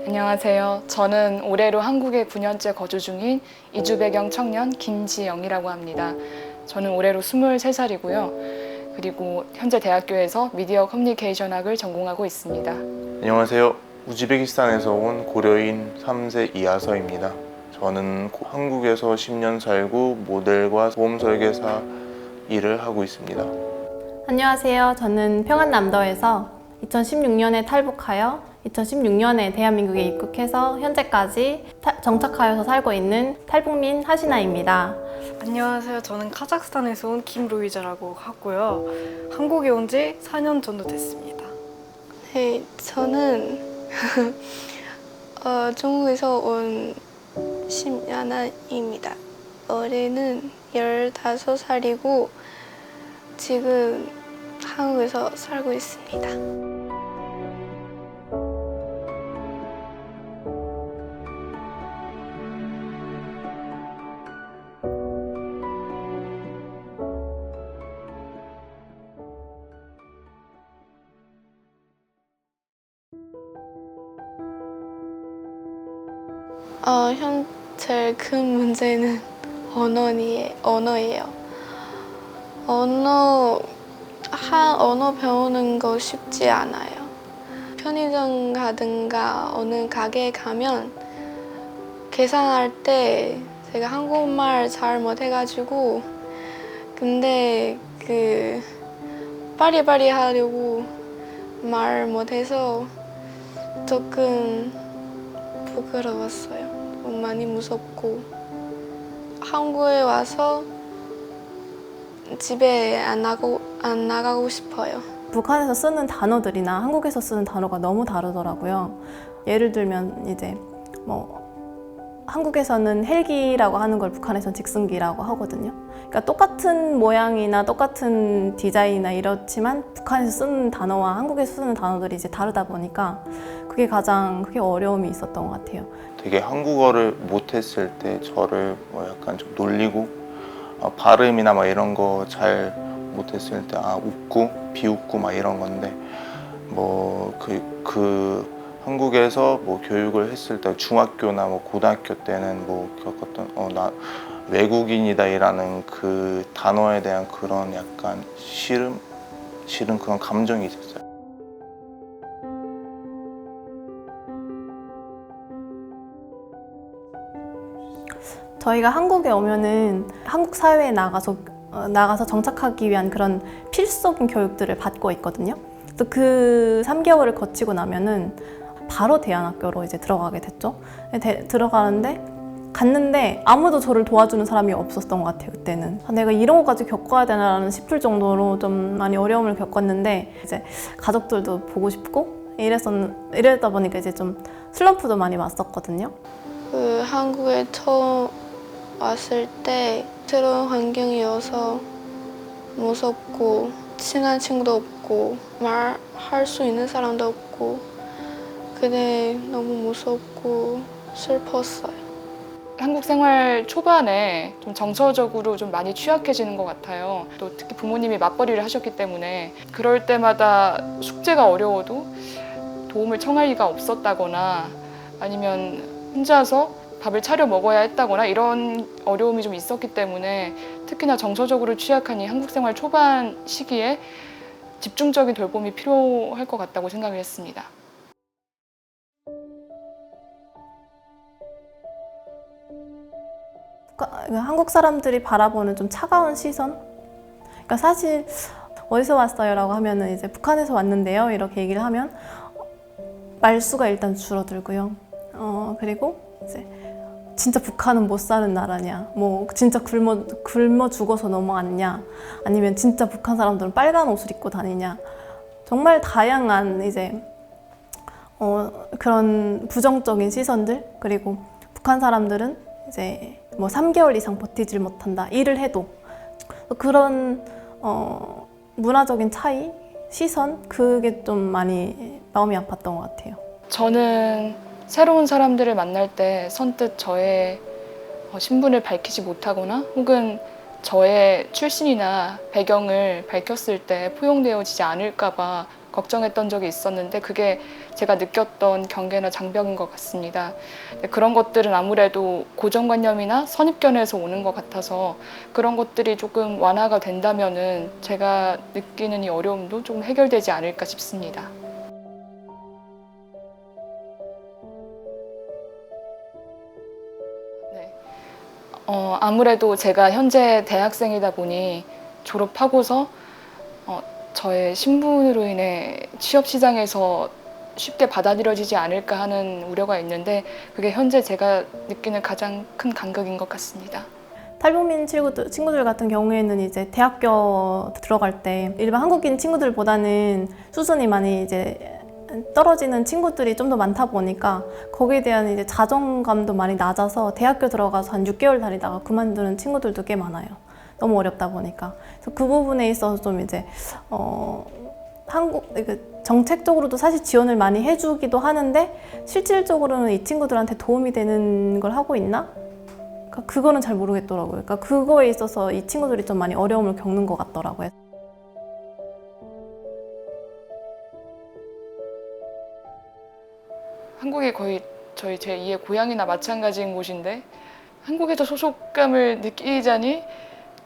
안녕하세요. 저는 올해로 한국에 9년째 거주 중인 이주 배경 청년 김지영이라고 합니다. 저는 올해로 23살이고요. 그리고 현재 대학교에서 미디어 커뮤니케이션학을 전공하고 있습니다. 안녕하세요. 우즈베키스탄에서 온 고려인 3세 이하서입니다. 저는 한국에서 10년 살고 모델과 보험 설계사 일을 하고 있습니다. 안녕하세요. 저는 평안남도에서 2016년에 탈북하여 2016년에 대한민국에 입국해서 현재까지 정착하여서 살고 있는 탈북민 하시나입니다. 안녕하세요. 저는 카자흐스탄에서 온 김로이자라고 하고요. 한국에 온 지 4년 정도 됐습니다. 네, 저는 중국에서 온 심야나입니다. 올해는 15살이고 지금 한국에서 살고 있습니다. 제일 큰 문제는 언어예요. 언어 배우는 거 쉽지 않아요. 편의점 가든가 어느 가게에 가면 계산할 때 제가 한국말 잘 못해가지고 근데 빠리빠리 하려고 말 못해서 조금 부끄러웠어요. 많이 무섭고 한국에 와서 집에 안 나가고 싶어요. 북한에서 쓰는 단어들이나 한국에서 쓰는 단어가 너무 다르더라고요. 예를 들면 이제 한국에서는 헬기라고 하는 걸 북한에서는 직승기라고 하거든요. 그러니까 똑같은 모양이나 똑같은 디자인이나 이렇지만 북한에서 쓰는 단어와 한국에서 쓰는 단어들이 이제 다르다 보니까 그게 어려움이 있었던 것 같아요. 되게 한국어를 못했을 때 저를 약간 좀 놀리고 발음이나 이런 거 잘 못했을 때 웃고 비웃고 이런 건데 한국에서 교육을 했을 때 중학교나 고등학교 때는 겪었던 나 외국인이다라는 그 단어에 대한 그런 약간 싫은 그런 감정이 있었어요. 저희가 한국에 오면은 한국 사회에 나가서 정착하기 위한 그런 필수적인 교육들을 받고 있거든요. 또 그 3개월을 거치고 나면은 바로 대안학교로 이제 들어가게 됐죠. 갔는데 아무도 저를 도와주는 사람이 없었던 것 같아요. 그때는 내가 이런 것까지 겪어야 되나라는 싶을 정도로 좀 많이 어려움을 겪었는데 이제 가족들도 보고 싶고 이러다 보니까 이제 좀 슬럼프도 많이 왔었거든요. 한국에 처음 왔을 때 새로운 환경이어서 무섭고 친한 친구도 없고 말할 수 있는 사람도 없고 그때 너무 무섭고 슬펐어요. 한국 생활 초반에 좀 정서적으로 좀 많이 취약해지는 것 같아요. 또 특히 부모님이 맞벌이를 하셨기 때문에 그럴 때마다 숙제가 어려워도 도움을 청할 리가 없었다거나 아니면 혼자서 밥을 차려 먹어야 했다거나 이런 어려움이 좀 있었기 때문에 특히나 정서적으로 취약한 이 한국 생활 초반 시기에 집중적인 돌봄이 필요할 것 같다고 생각을 했습니다. 한국 사람들이 바라보는 좀 차가운 시선? 그러니까 사실 어디서 왔어요? 라고 하면은 이제 북한에서 왔는데요. 이렇게 얘기를 하면 말수가 일단 줄어들고요. 그리고 이제 진짜 북한은 못 사는 나라냐? 진짜 굶어 죽어서 넘어왔냐? 아니면 진짜 북한 사람들은 빨간 옷을 입고 다니냐? 정말 다양한 이제 그런 부정적인 시선들 그리고 북한 사람들은 이제 3개월 이상 버티질 못한다. 일을 해도 그런 문화적인 차이, 시선 그게 좀 많이 마음이 아팠던 것 같아요. 저는 새로운 사람들을 만날 때 선뜻 저의 신분을 밝히지 못하거나 혹은 저의 출신이나 배경을 밝혔을 때 포용되어지지 않을까 봐 걱정했던 적이 있었는데 그게 제가 느꼈던 경계나 장벽인 것 같습니다. 그런 것들은 아무래도 고정관념이나 선입견에서 오는 것 같아서 그런 것들이 조금 완화가 된다면은 제가 느끼는 이 어려움도 조금 해결되지 않을까 싶습니다. 네. 아무래도 제가 현재 대학생이다 보니 졸업하고서 저의 신분으로 인해 취업 시장에서 쉽게 받아들여지지 않을까 하는 우려가 있는데 그게 현재 제가 느끼는 가장 큰 간극인 것 같습니다. 탈북민 친구들 같은 경우에는 이제 대학교 들어갈 때 일반 한국인 친구들보다는 수준이 많이 이제 떨어지는 친구들이 좀 더 많다 보니까 거기에 대한 이제 자존감도 많이 낮아서 대학교 들어가서 한 6개월 다니다가 그만두는 친구들도 꽤 많아요. 너무 어렵다 보니까. 그래서 그 부분에 있어서 좀 이제 정책적으로도 사실 지원을 많이 해주기도 하는데 실질적으로는 이 친구들한테 도움이 되는 걸 하고 있나? 그러니까 그거는 잘 모르겠더라고요. 그러니까 그거에 있어서 이 친구들이 좀 많이 어려움을 겪는 것 같더라고요. 한국이 거의 저희 제2의 고향이나 마찬가지인 곳인데 한국에서 소속감을 느끼자니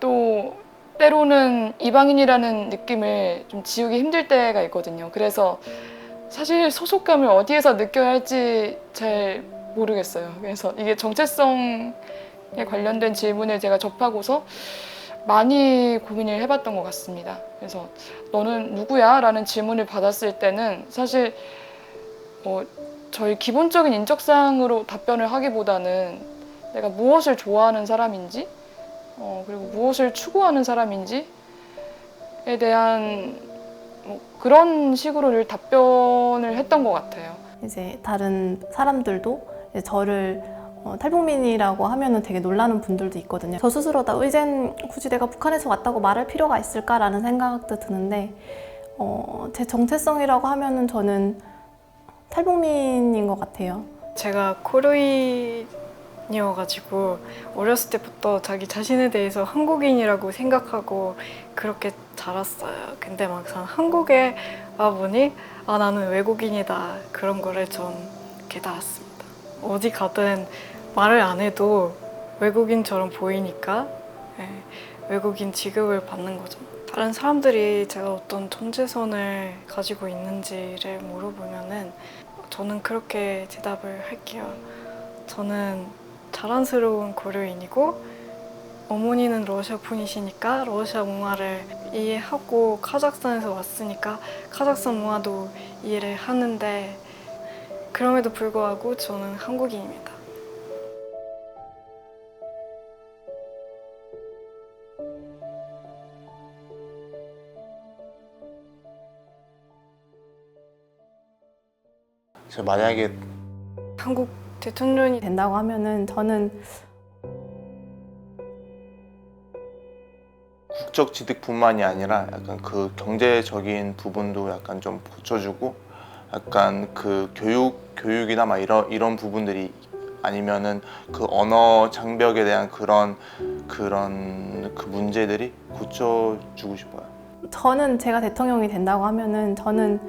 또 때로는 이방인이라는 느낌을 좀 지우기 힘들 때가 있거든요. 그래서 사실 소속감을 어디에서 느껴야 할지 잘 모르겠어요. 그래서 이게 정체성에 관련된 질문을 제가 접하고서 많이 고민을 해봤던 것 같습니다. 그래서 너는 누구야? 라는 질문을 받았을 때는 사실 저희 기본적인 인적사항으로 답변을 하기보다는 내가 무엇을 좋아하는 사람인지 그리고 무엇을 추구하는 사람인지에 대한 그런 식으로 늘 답변을 했던 것 같아요. 이제 다른 사람들도 이제 저를 탈북민이라고 하면은 되게 놀라는 분들도 있거든요. 저 스스로다 이젠 굳이 내가 북한에서 왔다고 말할 필요가 있을까라는 생각도 드는데 제 정체성이라고 하면은 저는 탈북민인 것 같아요. 제가 코르인이어가지고 어렸을 때부터 자기 자신에 대해서 한국인이라고 생각하고 그렇게 자랐어요. 근데 막상 한국에 와보니 나는 외국인이다 그런 거를 좀 깨달았습니다. 어디 가든 말을 안 해도 외국인처럼 보이니까 외국인 취급을 받는 거죠. 다른 사람들이 제가 어떤 정체성을 가지고 있는지를 물어보면은 저는 그렇게 대답을 할게요. 저는 자랑스러운 고려인이고 어머니는 러시아 분이시니까 러시아 문화를 이해하고 카자흐스탄에서 왔으니까 카자흐스탄 문화도 이해를 하는데 그럼에도 불구하고 저는 한국인입니다. 만약에 한국 대통령이 된다고 하면은 저는 국적 취득뿐만이 아니라 약간 그 경제적인 부분도 약간 좀 고쳐주고 약간 그 교육이나 막 이런 부분들이 아니면은 그 언어 장벽에 대한 그런 그 문제들이 고쳐주고 싶어요. 저는 제가 대통령이 된다고 하면은 저는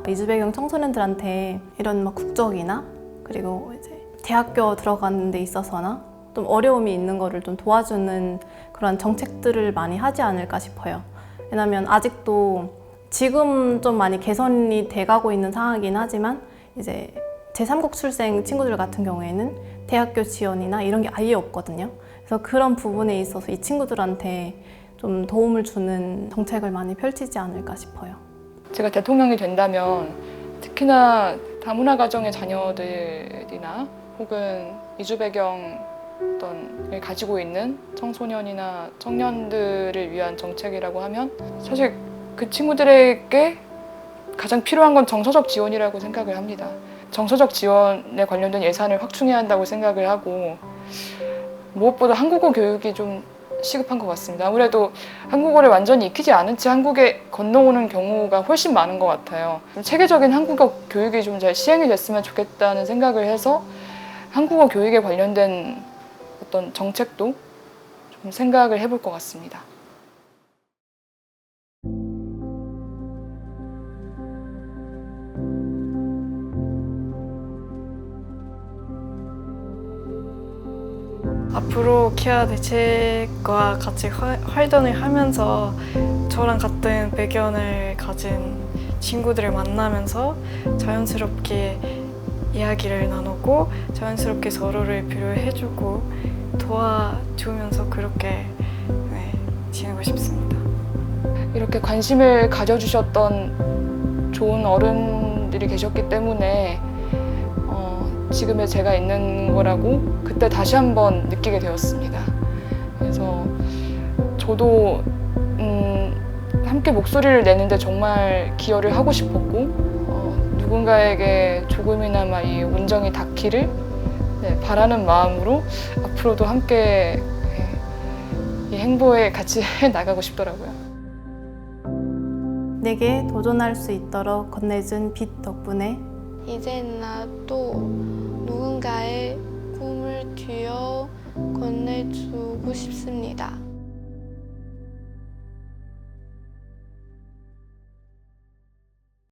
이주 배경 청소년들한테 이런 막 국적이나 그리고 이제 대학교 들어가는 데 있어서나 좀 어려움이 있는 거를 좀 도와주는 그런 정책들을 많이 하지 않을까 싶어요. 왜냐면 아직도 지금 좀 많이 개선이 돼가고 있는 상황이긴 하지만 이제 제3국 출생 친구들 같은 경우에는 대학교 지원이나 이런 게 아예 없거든요. 그래서 그런 부분에 있어서 이 친구들한테 좀 도움을 주는 정책을 많이 펼치지 않을까 싶어요. 제가 대통령이 된다면 특히나 다문화 가정의 자녀들이나 혹은 이주 배경을 가지고 있는 청소년이나 청년들을 위한 정책이라고 하면 사실 그 친구들에게 가장 필요한 건 정서적 지원이라고 생각을 합니다. 정서적 지원에 관련된 예산을 확충해야 한다고 생각을 하고 무엇보다 한국어 교육이 좀 시급한 것 같습니다. 아무래도 한국어를 완전히 익히지 않은 채 한국에 건너오는 경우가 훨씬 많은 것 같아요. 좀 체계적인 한국어 교육이 좀 잘 시행이 됐으면 좋겠다는 생각을 해서 한국어 교육에 관련된 어떤 정책도 좀 생각을 해볼 것 같습니다. 앞으로 키아 대책과 같이 활동을 하면서 저랑 같은 배경을 가진 친구들을 만나면서 자연스럽게 이야기를 나누고 자연스럽게 서로를 배려해주고 도와주면서 그렇게 지내고 싶습니다. 이렇게 관심을 가져주셨던 좋은 어른들이 계셨기 때문에 지금의 제가 있는 거라고 그때 다시 한번 느끼게 되었습니다. 그래서 저도 함께 목소리를 내는데 정말 기여를 하고 싶었고 누군가에게 조금이나마 이 온정이 닿기를 바라는 마음으로 앞으로도 함께 이 행보에 같이 나가고 싶더라고요. 내게 도전할 수 있도록 건네준 빛 덕분에 이제 나도 누군가의 꿈을 뒤어 건네주고 싶습니다.